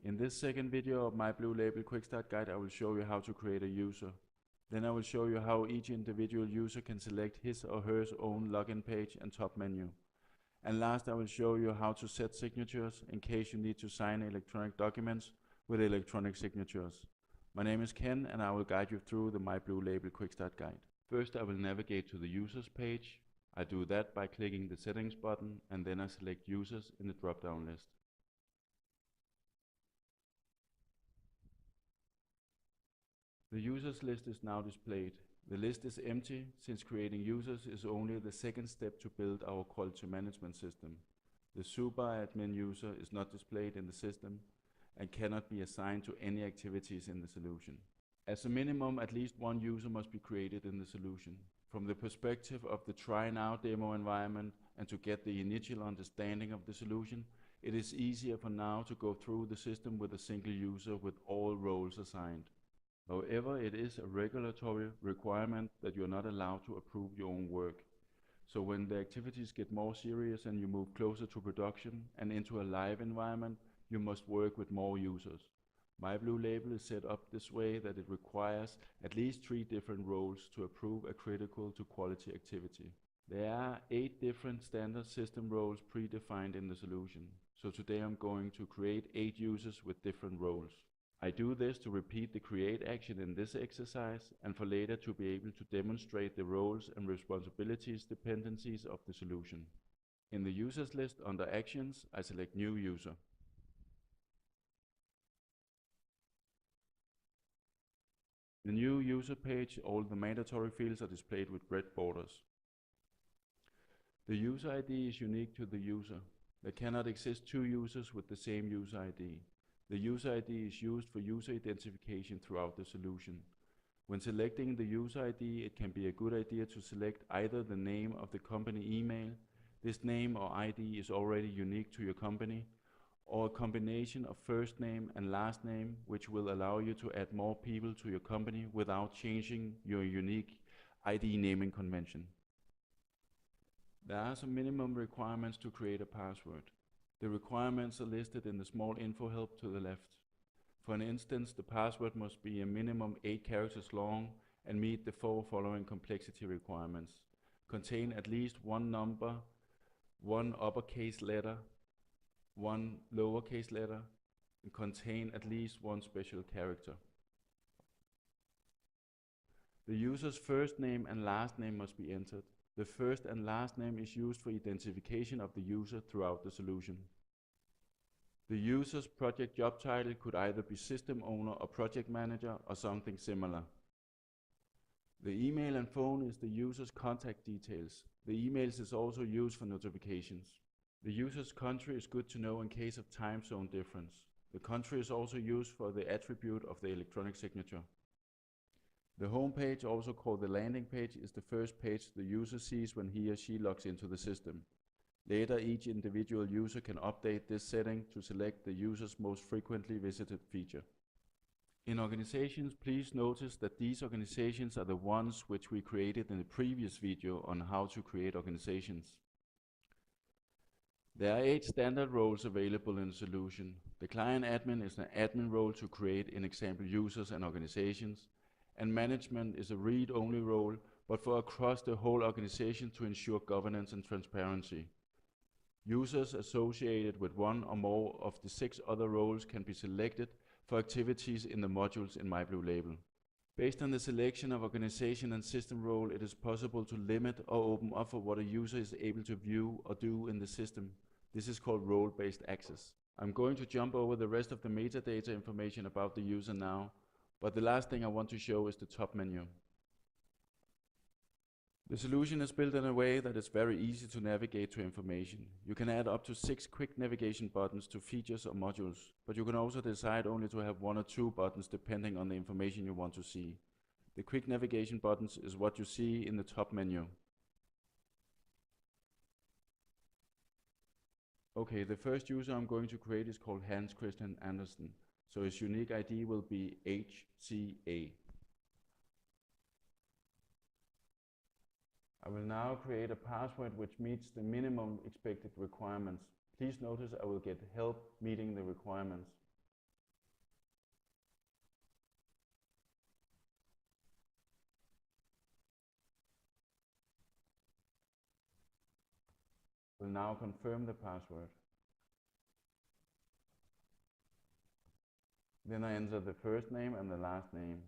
In this second video of my Blue Label Quick Start Guide, I will show you how to create a user. Then I will show you how each individual user can select his or her own login page and top menu. And last, I will show you how to set signatures in case you need to sign electronic documents with electronic signatures. My name is Ken and I will guide you through the My Blue Label Quick Start Guide. First, I will navigate to the users page. I do that by clicking the settings button and then I select users in the drop-down list. The users list is now displayed. The list is empty since creating users is only the second step to build our quality management system. The super admin user is not displayed in the system and cannot be assigned to any activities in the solution. As a minimum, at least one user must be created in the solution. From the perspective of the try now demo environment and to get the initial understanding of the solution, it is easier for now to go through the system with a single user with all roles assigned. However, it is a regulatory requirement that you are not allowed to approve your own work. So when the activities get more serious and you move closer to production and into a live environment, you must work with more users. My Blue Label is set up this way that it requires at least 3 different roles to approve a critical to quality activity. There are 8 different standard system roles predefined in the solution. So today I'm going to create 8 users with different roles. I do this to repeat the create action in this exercise and for later to be able to demonstrate the roles and responsibilities dependencies of the solution. In the users list under actions, I select new user. The new user page, all the mandatory fields are displayed with red borders. The user ID is unique to the user. There cannot exist 2 users with the same user ID. The user ID is used for user identification throughout the solution. When selecting the user ID, it can be a good idea to select either the name of the company email, this name or ID is already unique to your company, or a combination of first name and last name, which will allow you to add more people to your company without changing your unique ID naming convention. There are some minimum requirements to create a password. The requirements are listed in the small info help to the left. For an instance, the password must be a minimum 8 characters long and meet the 4 following complexity requirements. Contain at least 1 number, 1 uppercase letter, 1 lowercase letter, and contain at least 1 special character. The user's first name and last name must be entered. The first and last name is used for identification of the user throughout the solution. The user's project job title could either be system owner or project manager or something similar. The email and phone is the user's contact details. The emails is also used for notifications. The user's country is good to know in case of time zone difference. The country is also used for the attribute of the electronic signature. The home page, also called the landing page, is the first page the user sees when he or she logs into the system. Later, each individual user can update this setting to select the user's most frequently visited feature. In organizations, please notice that these organizations are the ones which we created in the previous video on how to create organizations. There are 8 standard roles available in the solution. The client admin is an admin role to create, in example, users and organizations. And management is a read-only role, but for across the whole organization to ensure governance and transparency. Users associated with 1 or more of the 6 other roles can be selected for activities in the modules in My Blue Label. Based on the selection of organization and system role, it is possible to limit or open up for what a user is able to view or do in the system. This is called role-based access. I'm going to jump over the rest of the metadata information about the user now, but the last thing I want to show is the top menu. The solution is built in a way that it's very easy to navigate to information. You can add up to 6 quick navigation buttons to features or modules, but you can also decide only to have 1 or 2 buttons depending on the information you want to see. The quick navigation buttons is what you see in the top menu. Okay, the first user I'm going to create is called Hans Christian Andersen, so his unique ID will be HCA. I will now create a password which meets the minimum expected requirements. Please notice I will get help meeting the requirements. Will now confirm the password. Then I enter the first name and the last name.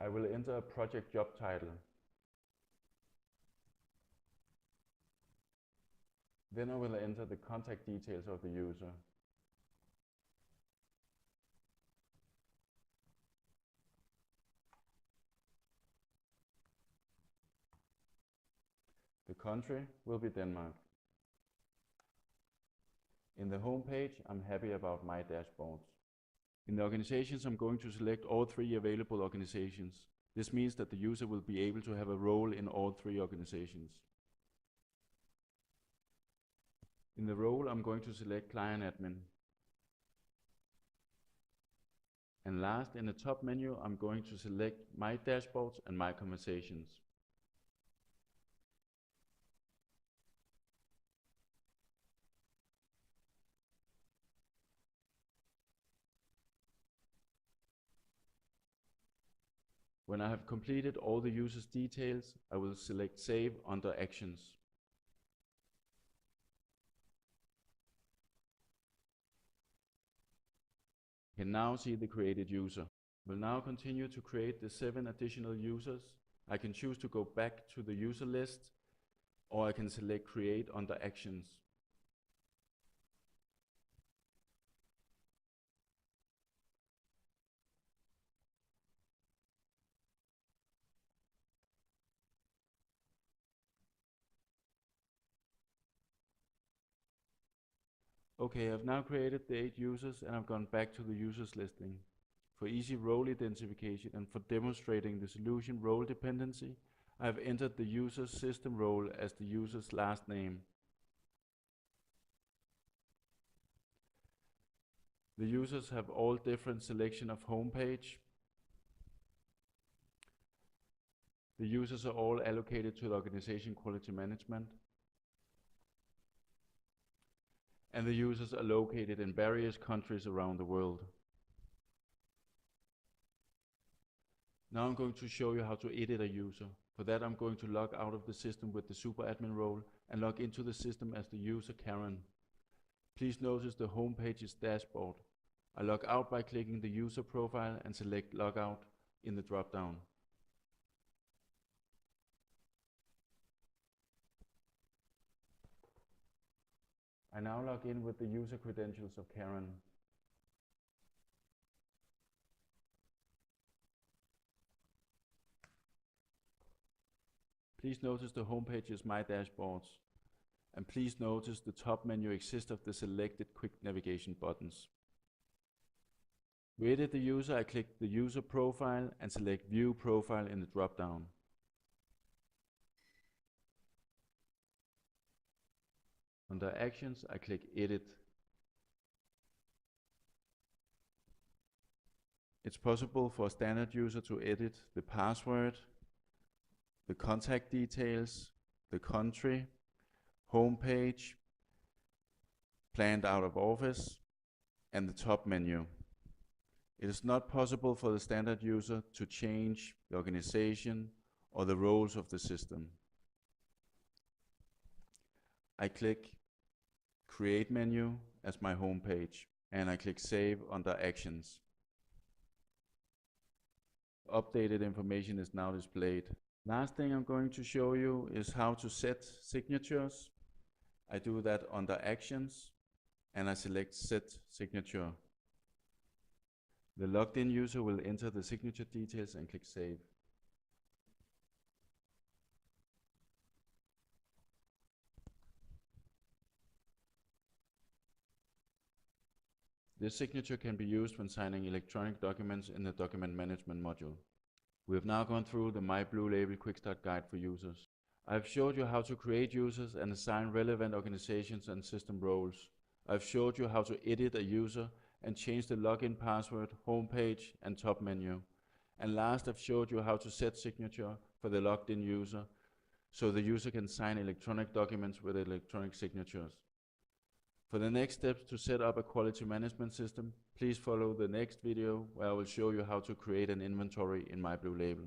I will enter a project job title. Then I will enter the contact details of the user. The country will be Denmark. In the home page, I'm happy about my dashboards. In the organizations, I'm going to select all 3 available organizations. This means that the user will be able to have a role in all 3 organizations. In the role, I'm going to select Client Admin. And last, in the top menu, I'm going to select My Dashboards and My Conversations. When I have completed all the user's details, I will select Save under Actions. You can now see the created user. We'll now continue to create the 7 additional users. I can choose to go back to the user list, or I can select Create under Actions. Okay, I've now created the 8 users and I've gone back to the users listing. For easy role identification and for demonstrating the solution role dependency, I have entered the user's system role as the user's last name. The users have all different selection of home page. The users are all allocated to the organization quality management. And the users are located in various countries around the world. Now I'm going to show you how to edit a user. For that, I'm going to log out of the system with the super admin role and log into the system as the user Karen. Please notice the home page is dashboard. I log out by clicking the user profile and select logout in the drop-down. I now log in with the user credentials of Karen. Please notice the home page is My Dashboards. And please notice the top menu exists of the selected quick navigation buttons. To edit the user, I click the user profile and select View Profile in the drop-down. Under Actions, I click Edit. It's possible for a standard user to edit the password, the contact details, the country, home page, planned out of office, and the top menu. It is not possible for the standard user to change the organization or the roles of the system. I click Create menu as my home page, and I click Save under Actions. Updated information is now displayed. Last thing I'm going to show you is how to set signatures. I do that under Actions, and I select Set Signature. The logged in user will enter the signature details and click Save. This signature can be used when signing electronic documents in the document management module. We have now gone through the My Blue Label Quick Start Guide for users. I've showed you how to create users and assign relevant organizations and system roles. I've showed you how to edit a user and change the login password, homepage, and top menu. And last, I've showed you how to set signature for the logged in user so the user can sign electronic documents with electronic signatures. For the next steps to set up a quality management system, please follow the next video where I will show you how to create an inventory in MyBlueLabel.